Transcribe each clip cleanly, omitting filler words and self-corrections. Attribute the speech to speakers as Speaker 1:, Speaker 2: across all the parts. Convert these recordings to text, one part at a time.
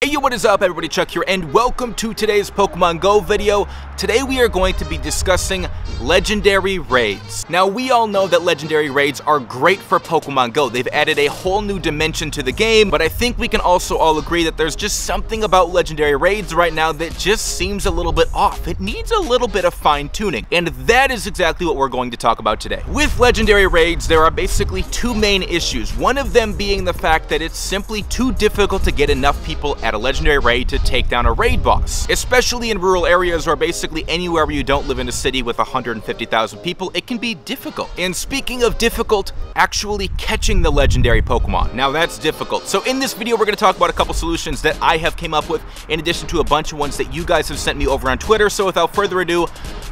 Speaker 1: Hey, yo, what is up, everybody? Chuck here, and welcome to today's Pokemon Go video. Today we are going to be discussing legendary raids. Now, we all know that legendary raids are great for Pokemon Go. They've added a whole new dimension to the game, but I think we can also all agree that there's just something about legendary raids right now that just seems a little bit off. It needs a little bit of fine-tuning, and that is exactly what we're going to talk about today. With legendary raids, there are basically two main issues, one of them being the fact that it's simply too difficult to get enough people at a legendary raid to take down a raid boss. Especially in rural areas or basically anywhere where you don't live in a city with 150,000 people, it can be difficult. And speaking of difficult, actually catching the legendary Pokemon. Now that's difficult. So in this video, we're going to talk about a couple solutions that I have came up with, in addition to a bunch of ones that you guys have sent me over on Twitter. So without further ado,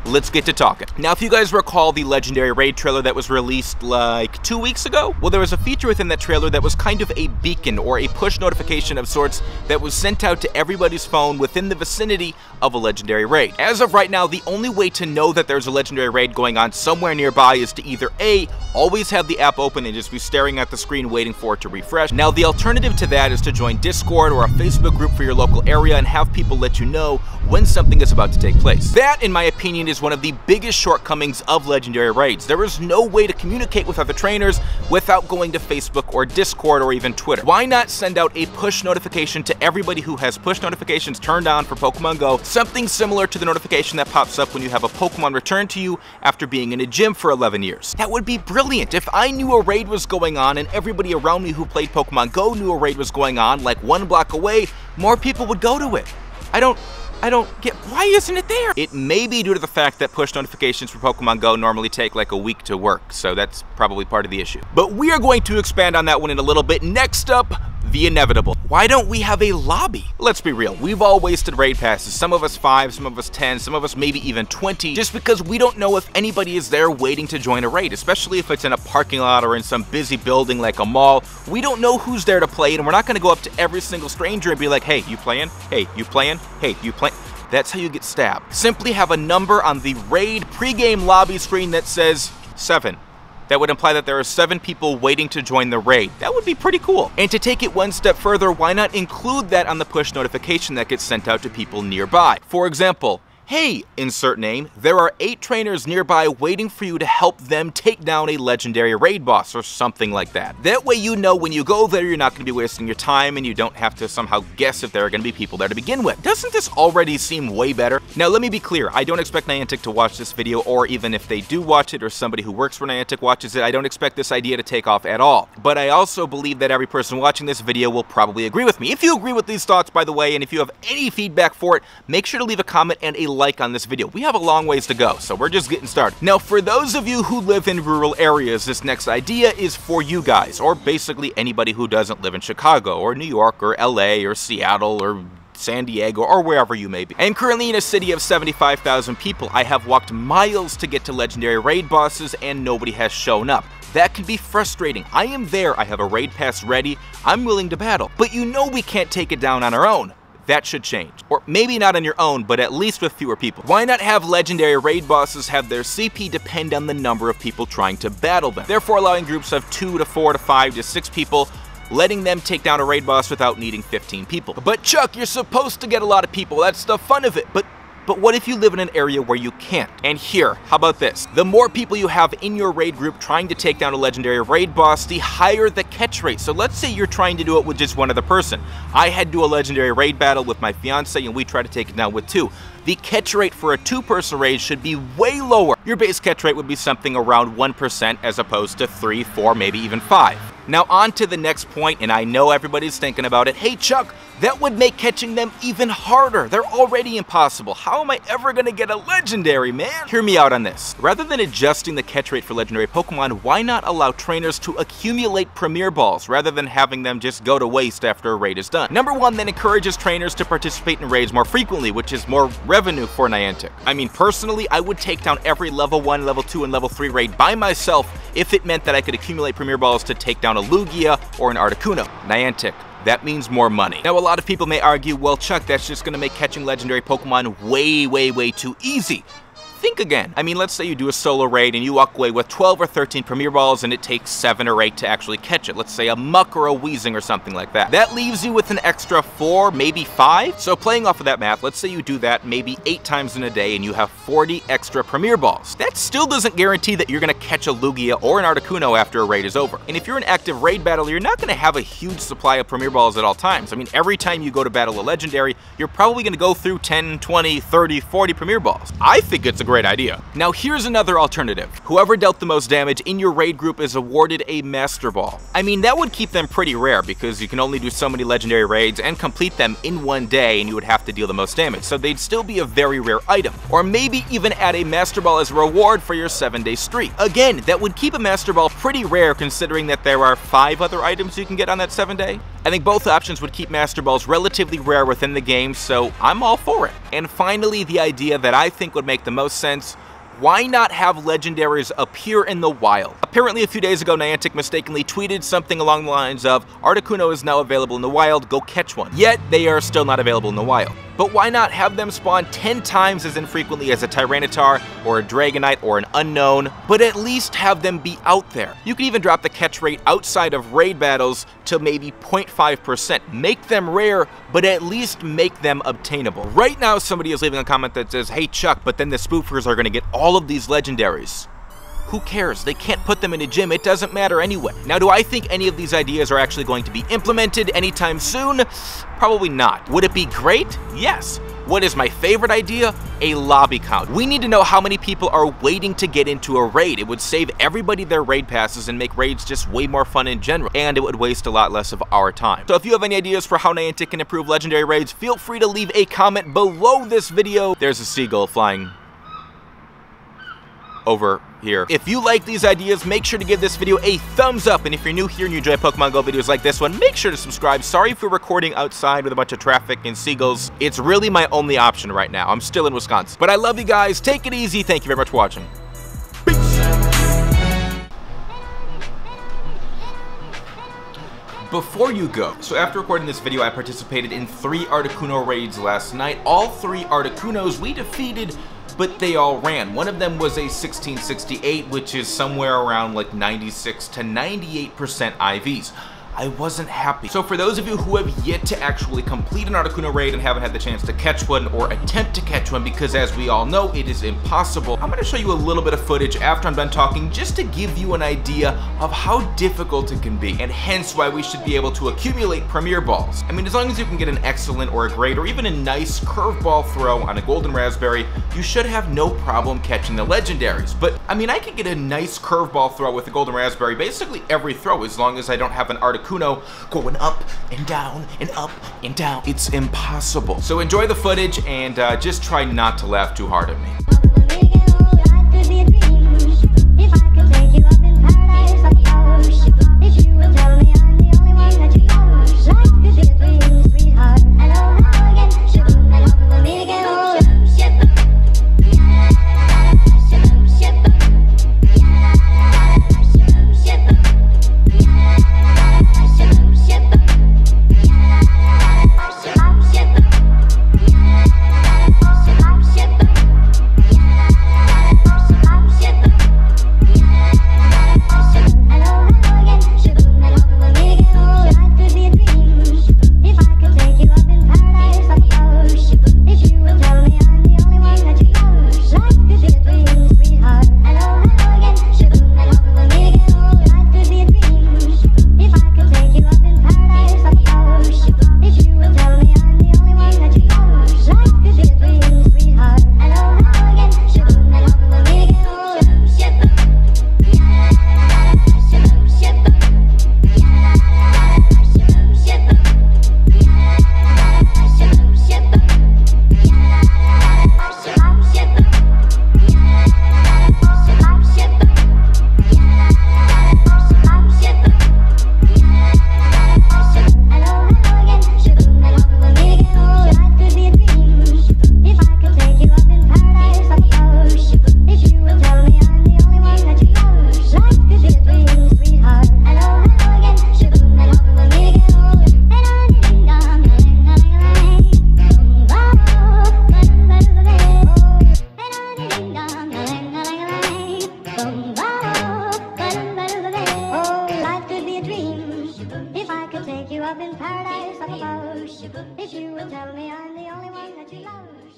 Speaker 1: let's get to talking. Now, if you guys recall the legendary raid trailer that was released like 2 weeks ago, well, there was a feature within that trailer that was kind of a beacon or a push notification of sorts that was sent out to everybody's phone within the vicinity of a legendary raid. As of right now, the only way to know that there's a legendary raid going on somewhere nearby is to either A, always have the app open and just be staring at the screen waiting for it to refresh. Now, the alternative to that is to join Discord or a Facebook group for your local area and have people let you know when something is about to take place. That, in my opinion, is one of the biggest shortcomings of legendary raids. There is no way to communicate with other trainers without going to Facebook or Discord or even Twitter. Why not send out a push notification to everybody who has push notifications turned on for Pokemon Go, something similar to the notification that pops up when you have a Pokemon returned to you after being in a gym for 11 years. That would be brilliant. If I knew a raid was going on and everybody around me who played Pokemon Go knew a raid was going on, like 1 block away, more people would go to it. I don't get, why isn't it there? It may be due to the fact that push notifications for Pokemon Go normally take like a week to work, so that's probably part of the issue. But we are going to expand on that one in a little bit. Next up, the inevitable. Why don't we have a lobby? Let's be real, we've all wasted raid passes, some of us 5, some of us 10, some of us maybe even 20, just because we don't know if anybody is there waiting to join a raid, especially if it's in a parking lot or in some busy building like a mall. We don't know who's there to play, and we're not gonna go up to every single stranger and be like, hey, you playing? Hey, you playing? Hey, you playing? That's how you get stabbed. Simply have a number on the raid pregame lobby screen that says 7. That would imply that there are 7 people waiting to join the raid. That would be pretty cool. And to take it one step further, why not include that on the push notification that gets sent out to people nearby? For example, hey, insert name, there are 8 trainers nearby waiting for you to help them take down a legendary raid boss or something like that. That way you know when you go there you're not going to be wasting your time and you don't have to somehow guess if there are going to be people there to begin with. Doesn't this already seem way better? Now let me be clear, I don't expect Niantic to watch this video, or even if they do watch it or somebody who works for Niantic watches it, I don't expect this idea to take off at all. But I also believe that every person watching this video will probably agree with me. If you agree with these thoughts, by the way, and if you have any feedback for it, make sure to leave a comment and a like on this video. We have a long ways to go, so we're just getting started. Now, for those of you who live in rural areas, this next idea is for you guys, or basically anybody who doesn't live in Chicago, or New York, or LA, or Seattle, or San Diego, or wherever you may be. I am currently in a city of 75,000 people. I have walked miles to get to legendary raid bosses, and nobody has shown up. That can be frustrating. I am there, I have a raid pass ready, I'm willing to battle. But you know we can't take it down on our own. That should change. Or maybe not on your own, but at least with fewer people. Why not have legendary raid bosses have their CP depend on the number of people trying to battle them, therefore allowing groups of 2 to 4 to 5 to 6 people, letting them take down a raid boss without needing 15 people. But Chuck, you're supposed to get a lot of people, that's the fun of it. But what if you live in an area where you can't? And here, how about this? The more people you have in your raid group trying to take down a legendary raid boss, the higher the catch rate. So let's say you're trying to do it with just one other person. I had to do a legendary raid battle with my fiance and we tried to take it down with 2. The catch rate for a 2-person raid should be way lower. Your base catch rate would be something around 1% as opposed to 3, 4, maybe even 5. Now on to the next point, and I know everybody's thinking about it. Hey Chuck, that would make catching them even harder. They're already impossible. How am I ever gonna get a legendary, man? Hear me out on this. Rather than adjusting the catch rate for legendary Pokemon, why not allow trainers to accumulate Premier Balls rather than having them just go to waste after a raid is done? Number 1 then encourages trainers to participate in raids more frequently, which is more revenue for Niantic. I mean, personally, I would take down every level 1, level 2, and level 3 raid by myself if it meant that I could accumulate Premier Balls to take down a Lugia or an Articuno. Niantic, that means more money. Now, a lot of people may argue, well, Chuck, that's just going to make catching legendary Pokemon way, way, way too easy. think again. I mean, let's say you do a solo raid and you walk away with 12 or 13 Premier Balls and it takes 7 or 8 to actually catch it. Let's say a Muck or a Weezing or something like that. That leaves you with an extra 4, maybe 5. So playing off of that math, let's say you do that maybe 8 times in a day and you have 40 extra Premier Balls. That still doesn't guarantee that you're gonna catch a Lugia or an Articuno after a raid is over. And if you're an active raid battle, you're not gonna have a huge supply of Premier Balls at all times. I mean, every time you go to battle a Legendary, you're probably gonna go through 10, 20, 30, 40 Premier Balls. I think it's a great idea. Now here's another alternative. Whoever dealt the most damage in your raid group is awarded a Master Ball. I mean, that would keep them pretty rare because you can only do so many Legendary raids and complete them in one day, and you would have to deal the most damage. So they'd still be a very rare item. Or maybe even add a Master Ball as a reward for your 7-day streak. Again, that would keep a Master Ball pretty rare considering that there are 5 other items you can get on that 7-day. I think both options would keep Master Balls relatively rare within the game, so I'm all for it. And finally, the idea that I think would make the most sense: why not have legendaries appear in the wild? Apparently a few days ago, Niantic mistakenly tweeted something along the lines of, Articuno is now available in the wild, go catch one. Yet, they are still not available in the wild. But why not have them spawn 10 times as infrequently as a Tyranitar or a Dragonite or an Unknown, but at least have them be out there? You could even drop the catch rate outside of raid battles to maybe 0.5%. Make them rare, but at least make them obtainable. Right now, somebody is leaving a comment that says, hey Chuck, but then the spoofers are gonna get all of these legendaries. Who cares? They can't put them in a gym, it doesn't matter anyway. Now, do I think any of these ideas are actually going to be implemented anytime soon? Probably not. Would it be great? Yes. What is my favorite idea? A lobby count. We need to know how many people are waiting to get into a raid. It would save everybody their raid passes and make raids just way more fun in general, and it would waste a lot less of our time. So if you have any ideas for how Niantic can improve Legendary raids, feel free to leave a comment below this video. There's a seagull flying over here. If you like these ideas, make sure to give this video a thumbs up, and if you're new here and you enjoy Pokemon Go videos like this one, make sure to subscribe. Sorry for recording outside with a bunch of traffic and seagulls. It's really my only option right now. I'm still in Wisconsin. But I love you guys. Take it easy. Thank you very much for watching. Peace. Before you go, so after recording this video, I participated in 3 Articuno raids last night. All 3 Articunos we defeated, but they all ran. One of them was a 1668, which is somewhere around like 96 to 98% IVs. I wasn't happy. So for those of you who have yet to actually complete an Articuno raid and haven't had the chance to catch one or attempt to catch one, because as we all know, it is impossible, I'm gonna show you a little bit of footage after I'm done talking just to give you an idea of how difficult it can be, and hence why we should be able to accumulate Premier Balls. I mean, as long as you can get an excellent or a great or even a nice curveball throw on a Golden Raspberry, you should have no problem catching the legendaries. But I mean, I can get a nice curveball throw with a Golden Raspberry basically every throw as long as I don't have an Articuno going up and down and up and down. It's impossible. So enjoy the footage and just try not to laugh too hard at me.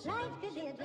Speaker 2: Life could be a